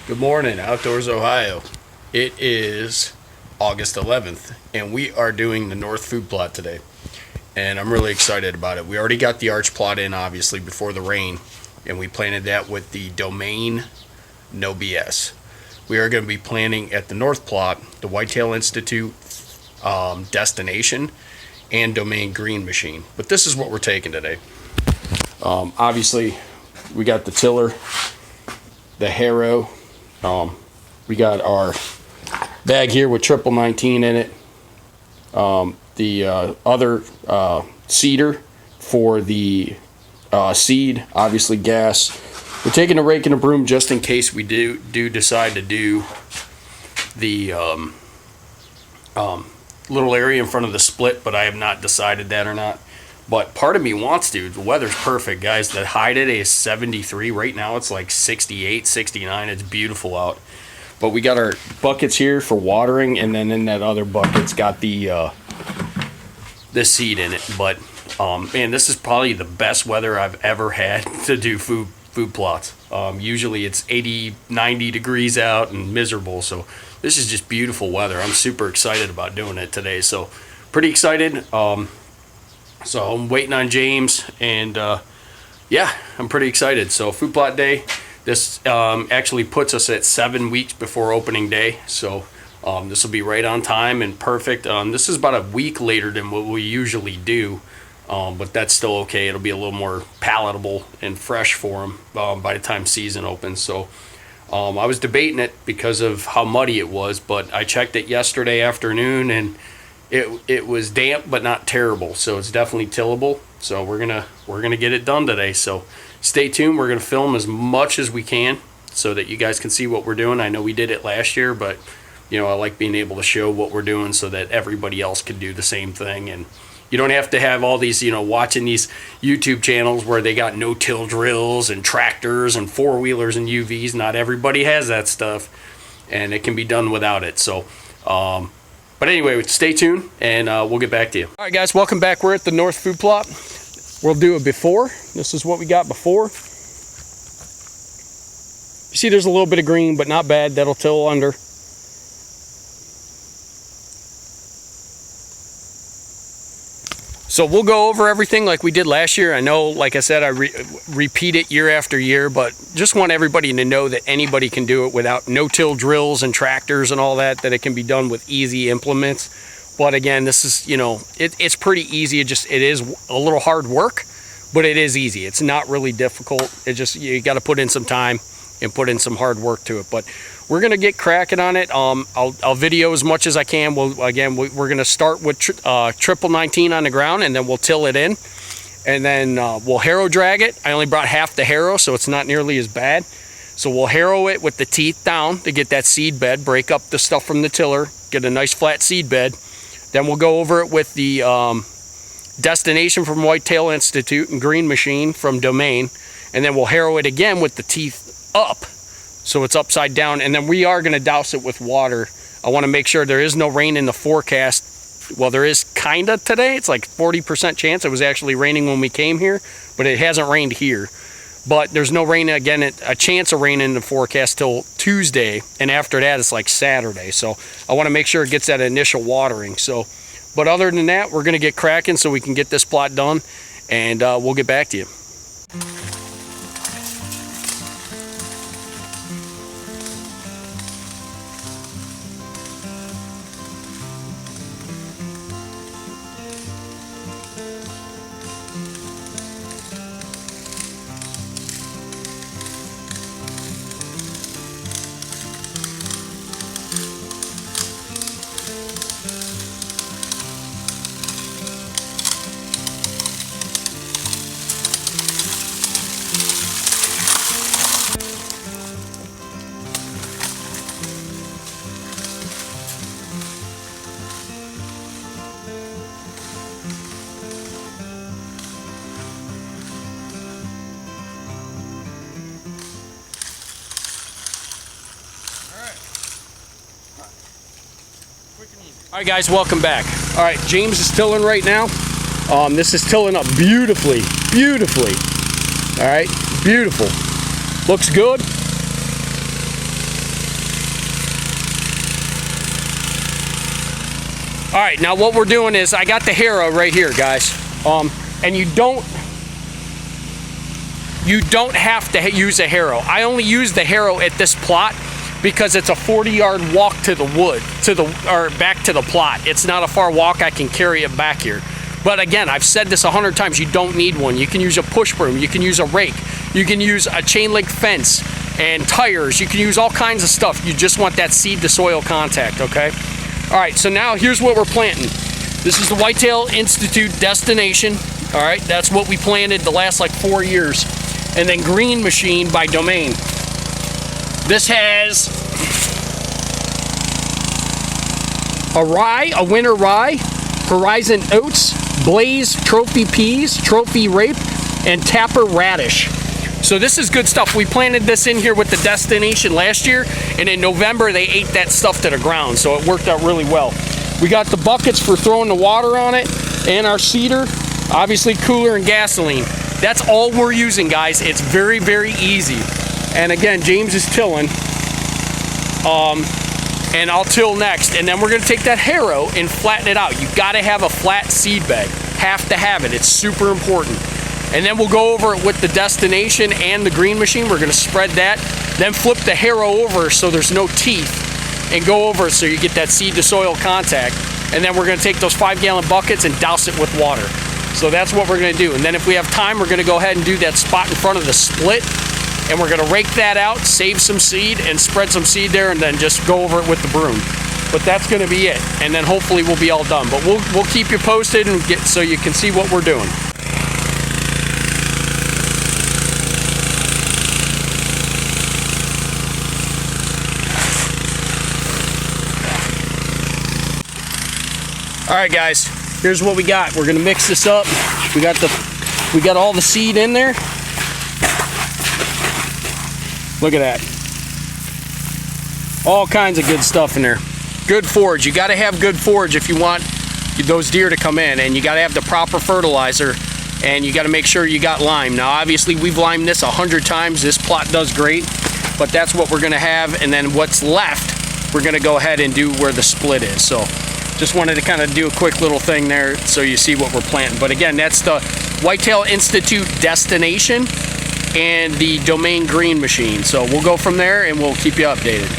Good morning, Outdoors Ohio. It is August 11th, and we are doing the North Food Plot today. And I'm really excited about it. We already got the arch plot in, obviously, before the rain, and we planted that with the Domain No BS. We are going to be planting at the North Plot, the Whitetail Institute Destination, and Domain Green Machine. But this is what we're taking today. Obviously, we got the tiller, the harrow. We got our bag here with triple 19 in it. The other seeder for the seed, obviously gas. We're taking a rake and a broom just in case we do decide to do the little area in front of the split, but I have not decided that or not. But part of me wants to. The weather's perfect, guys. The high today is 73. Right now it's like 68, 69. It's beautiful out. But we got our buckets here for watering, and then in that other bucket's got the seed in it. But man, this is probably the best weather I've ever had to do food plots. Usually it's 80, 90 degrees out and miserable. So this is just beautiful weather. I'm super excited about doing it today. So pretty excited. So I'm waiting on James, and yeah, I'm pretty excited. So food plot day, this actually puts us at 7 weeks before opening day. So this will be right on time and perfect. This is about a week later than what we usually do, but that's still okay. It'll be a little more palatable and fresh for them by the time season opens. So I was debating it because of how muddy it was, but I checked it yesterday afternoon, and it was damp but not terrible, so it's definitely tillable. So we're gonna get it done today. So stay tuned. We're gonna film as much as we can so that you guys can see what we're doing. I know we did it last year, but you know, I like being able to show what we're doing so that everybody else can do the same thing. And you don't have to have all these, you know, watching these YouTube channels where they got no-till drills and tractors and four-wheelers and UVs. Not everybody has that stuff, and it can be done without it. So but anyway, stay tuned, and we'll get back to you. All right, guys, welcome back. We're at the North Food Plot. We'll do a before. This is what we got before. You see there's a little bit of green, but not bad. That'll till under. So we'll go over everything like we did last year. I know, like I said, I repeat it year after year, but just want everybody to know that anybody can do it without no-till drills and tractors and all that it can be done with easy implements. But again, this is, you know, it's pretty easy. It is a little hard work, but it is easy. It's not really difficult. It just, you got to put in some time and put in some hard work to it. But we're gonna get cracking on it. I'll video as much as I can. We're gonna start with triple 19 on the ground, and then we'll till it in, and then we'll harrow drag it. I only brought half the harrow, so it's not nearly as bad. So we'll harrow it with the teeth down to get that seed bed, break up the stuff from the tiller, get a nice flat seed bed. Then we'll go over it with the Destination from Whitetail Institute and Green Machine from Domain, and then we'll harrow it again with the teeth up, so it's upside down, and then we are going to douse it with water. I want to make sure there is no rain in the forecast. Well, there is kinda today. It's like 40% chance. It was actually raining when we came here, but it hasn't rained here. But there's no rain again, a chance of rain in the forecast till Tuesday, and after that it's like Saturday. So I want to make sure it gets that initial watering. So, but other than that, we're going to get cracking so we can get this plot done, and we'll get back to you. All right, guys, welcome back. All right, James is tilling right now. This is tilling up beautifully, beautifully. All right, beautiful. Looks good. All right, now what we're doing is I got the harrow right here, guys. And you don't have to use a harrow. I only use the harrow at this plot because it's a 40-yard walk to the wood, or back to the plot. It's not a far walk. I can carry it back here. But again, I've said this 100 times, you don't need one. You can use a push broom, you can use a rake, you can use a chain link fence and tires, you can use all kinds of stuff. You just want that seed to soil contact, okay? All right, so now here's what we're planting. This is the Whitetail Institute Destination. All right, that's what we planted the last like 4 years. And then Green Machine by Domain. This has a rye, a winter rye, Horizon Oats, Blaze Trophy Peas, Trophy Rape, and Tapper Radish. So this is good stuff. We planted this in here with the Destination last year, and in November they ate that stuff to the ground, so it worked out really well. We got the buckets for throwing the water on it, and our seeder, obviously cooler and gasoline. That's all we're using, guys. It's very, very easy. And again, James is tilling. And I'll till next. And then we're gonna take that harrow and flatten it out. You gotta have a flat seed bed. Have to have it, it's super important. And then we'll go over it with the Destination and the Green Machine. We're gonna spread that. Then flip the harrow over so there's no teeth and go over it so you get that seed to soil contact. And then we're gonna take those 5-gallon buckets and douse it with water. So that's what we're gonna do. And then if we have time, we're gonna go ahead and do that spot in front of the split. And we're gonna rake that out, save some seed, and spread some seed there, and then just go over it with the broom. But that's gonna be it. And then hopefully we'll be all done. But we'll keep you posted and get so you can see what we're doing. All right, guys, here's what we got. We're gonna mix this up. We got all the seed in there. Look at that. All kinds of good stuff in there. Good forage. You gotta have good forage if you want those deer to come in, and you gotta have the proper fertilizer, and you gotta make sure you got lime. Now, obviously, we've limed this 100 times. This plot does great, but that's what we're gonna have, and then what's left, we're gonna go ahead and do where the split is. So, just wanted to kind of do a quick little thing there so you see what we're planting. But again, that's the Whitetail Institute Destination and the Domain Green Machine. So we'll go from there and we'll keep you updated.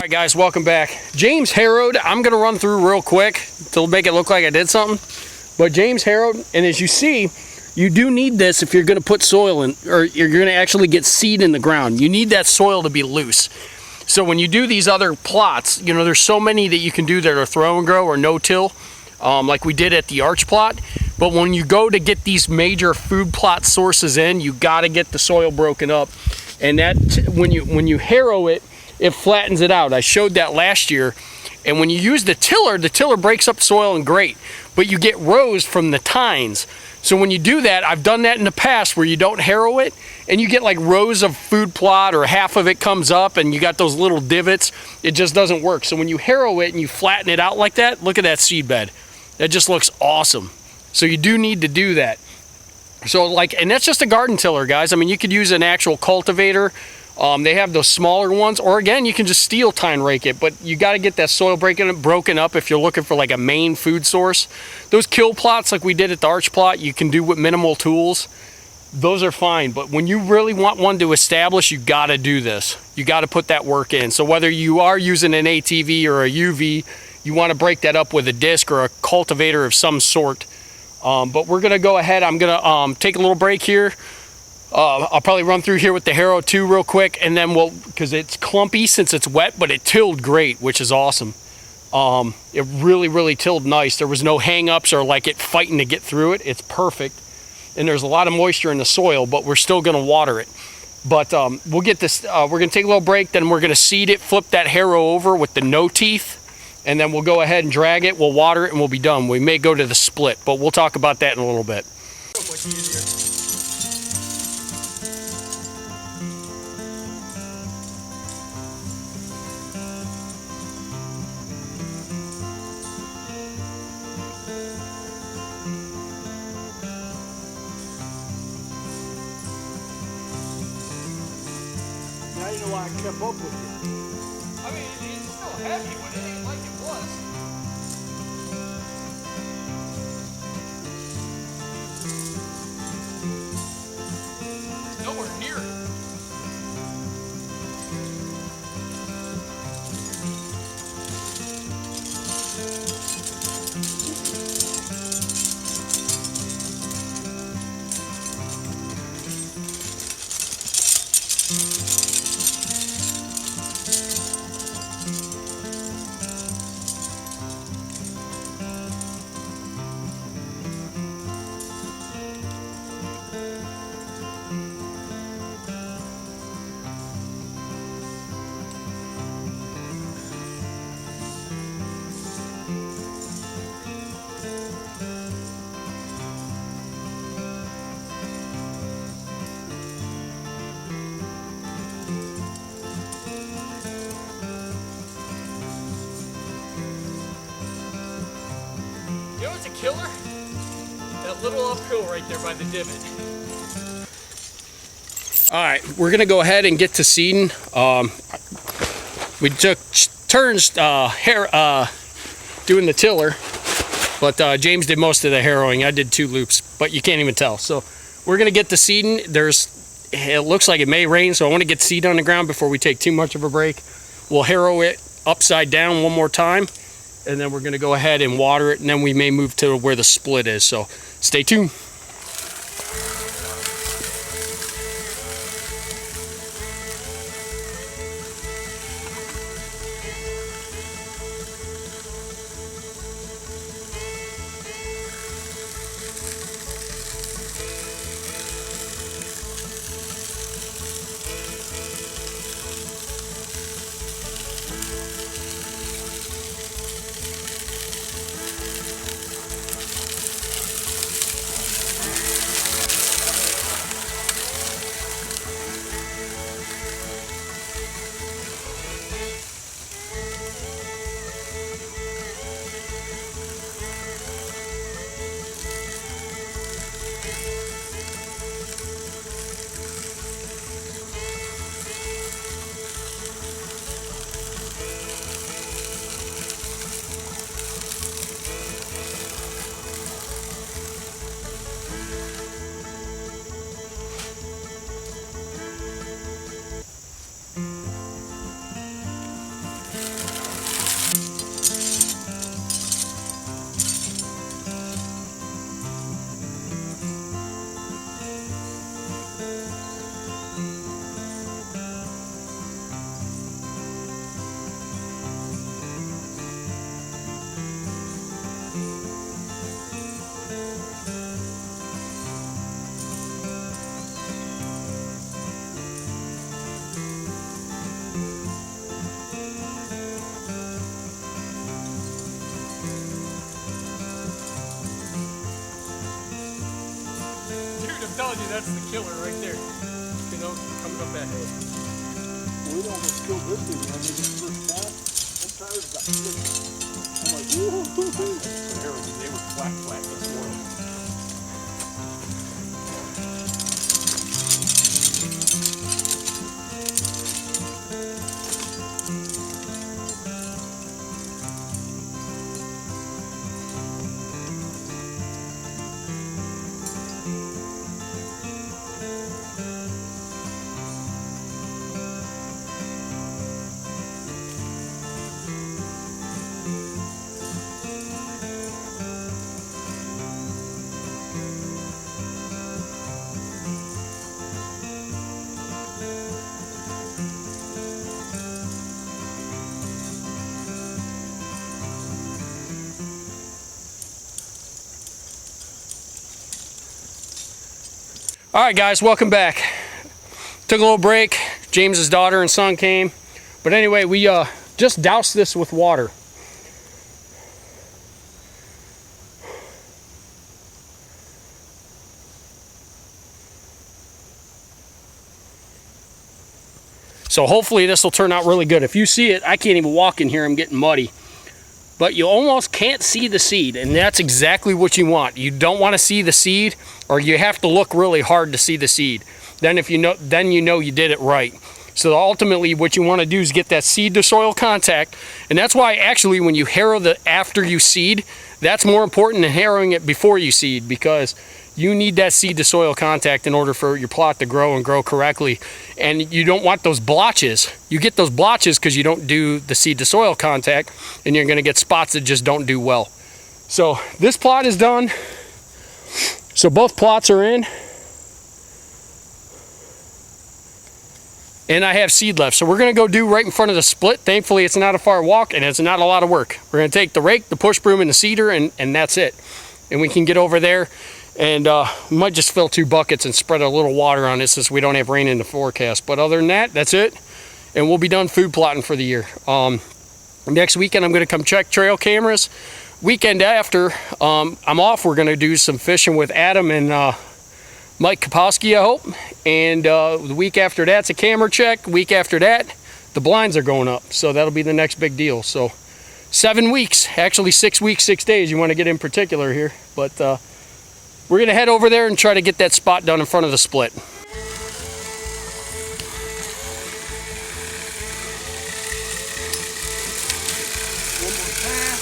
Alright guys, welcome back. James harrowed. I'm going to run through real quick to make it look like I did something. But James harrowed, and as you see, you do need this if you're going to put soil in, or you're going to actually get seed in the ground. You need that soil to be loose. So when you do these other plots, you know, there's so many that you can do that are throw and grow or no-till, like we did at the arch plot. But when you go to get these major food plot sources in, you got to get the soil broken up. And that when you harrow it, it flattens it out. I showed that last year, And when you use the tiller breaks up soil and great, but you get rows from the tines. So when you do that, I've done that in the past where you don't harrow it and you get like rows of food plot or half of it comes up and you got those little divots. It just doesn't work. So when you harrow it and you flatten it out like that, look at that seed bed. That just looks awesome. So you do need to do that. So like, and that's just a garden tiller, guys. I mean, you could use an actual cultivator. They have those smaller ones, or again, you can just steel tine rake it, but you got to get that soil broken up if you're looking for like a main food source. Those kill plots like we did at the arch plot, you can do with minimal tools. Those are fine, but when you really want one to establish, you got to do this. You got to put that work in. So whether you are using an ATV or a UV, you want to break that up with a disc or a cultivator of some sort. But we're going to go ahead. I'm going to take a little break here. I'll probably run through here with the harrow too real quick, and then because it's clumpy since it's wet, but it tilled great, which is awesome. It really tilled nice. There was no hang-ups or like it fighting to get through it. It's perfect. And there's a lot of moisture in the soil, but we're still going to water it. But we'll get this, we're going to take a little break, then we're going to seed it, flip that harrow over with the no teeth, and then we'll go ahead and drag it, we'll water it, and we'll be done. We may go to the split, but we'll talk about that in a little bit. So much easier. Now you know why I kept up with you. I mean, it's still heavy, but it ain't like it was. It's nowhere near it. You know what's a killer? That little uphill right there by the divot. All right, we're gonna go ahead and get to seeding. We took turns doing the tiller, but James did most of the harrowing. I did 2 loops, but you can't even tell. So we're gonna get to seeding. It looks like it may rain, so I want to get seed on the ground before we take too much of a break. We'll harrow it upside down one more time, and then we're going to go ahead and water it, and then we may move to where the split is. So stay tuned. telling you, that's the killer right there. You know, coming up that hill. We'd almost killed this thing when they just first passed. I'm tired of that. I'm like, woo-hoo-hoo-hoo. They were flat this morning. All right, guys, welcome back. Took a little break. James's daughter and son came. But anyway, we just doused this with water. So hopefully this will turn out really good. If you see it, I can't even walk in here. I'm getting muddy. But you almost can't see the seed, and that's exactly what you want. You don't want to see the seed, or you have to look really hard to see the seed. Then you know you did it right. So ultimately what you want to do is get that seed to soil contact, and that's why actually when you harrow after you seed, that's more important than harrowing it before you seed, because you need that seed to soil contact in order for your plot to grow and grow correctly. And you don't want those blotches. You get those blotches because you don't do the seed to soil contact, and you're going to get spots that just don't do well. So this plot is done. So both plots are in. And I have seed left. So we're going to go do right in front of the split. Thankfully, it's not a far walk, and it's not a lot of work. We're going to take the rake, the push broom, and the seeder, and that's it. And we can get over there. And we might just fill 2 buckets and spread a little water on it since we don't have rain in the forecast. But other than that, that's it. And we'll be done food plotting for the year. Next weekend, I'm going to come check trail cameras. Weekend after, I'm off. We're going to do some fishing with Adam and Mike Kapowski, I hope. And the week after that's a camera check. Week after that, the blinds are going up. So that'll be the next big deal. So 7 weeks, actually 6 weeks, 6 days. You want to get in particular here. But we're going to head over there and try to get that spot done in front of the split. One more pass.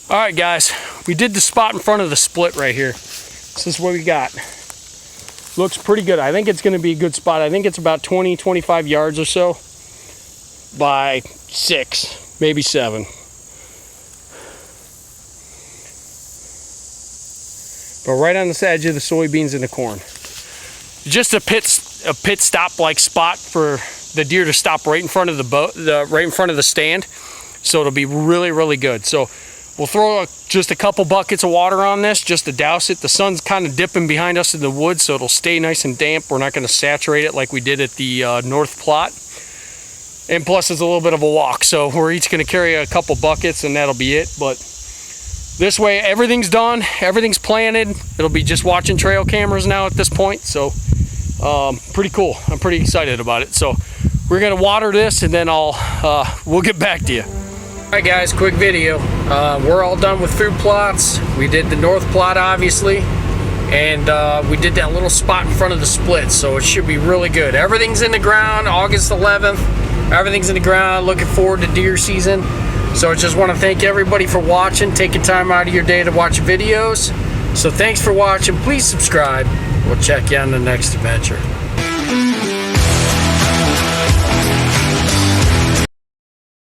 All right, guys, we did the spot in front of the split right here. This is what we got. Looks pretty good. I think it's going to be a good spot. I think it's about 20, 25 yards or so by 6, maybe 7. But right on this edge of the soybeans and the corn. Just a pit stop like spot for the deer to stop right in front of the boat, right in front of the stand. So it'll be really, really good. So we'll throw just a couple buckets of water on this just to douse it. The sun's kind of dipping behind us in the woods, so it'll stay nice and damp. We're not going to saturate it like we did at the north plot. And plus it's a little bit of a walk, so we're each going to carry a couple buckets and that'll be it. But this way everything's done, everything's planted. It'll be just watching trail cameras now at this point. So pretty cool. I'm pretty excited about it. So we're going to water this and then we'll get back to you. Alright guys, quick video. We're all done with food plots. We did the north plot obviously, and we did that little spot in front of the split, so it should be really good. Everything's in the ground. August 11th, Everything's in the ground. Looking forward to deer season. So I just want to thank everybody for watching, taking time out of your day to watch videos. So thanks for watching. Please subscribe. We'll check you on the next adventure.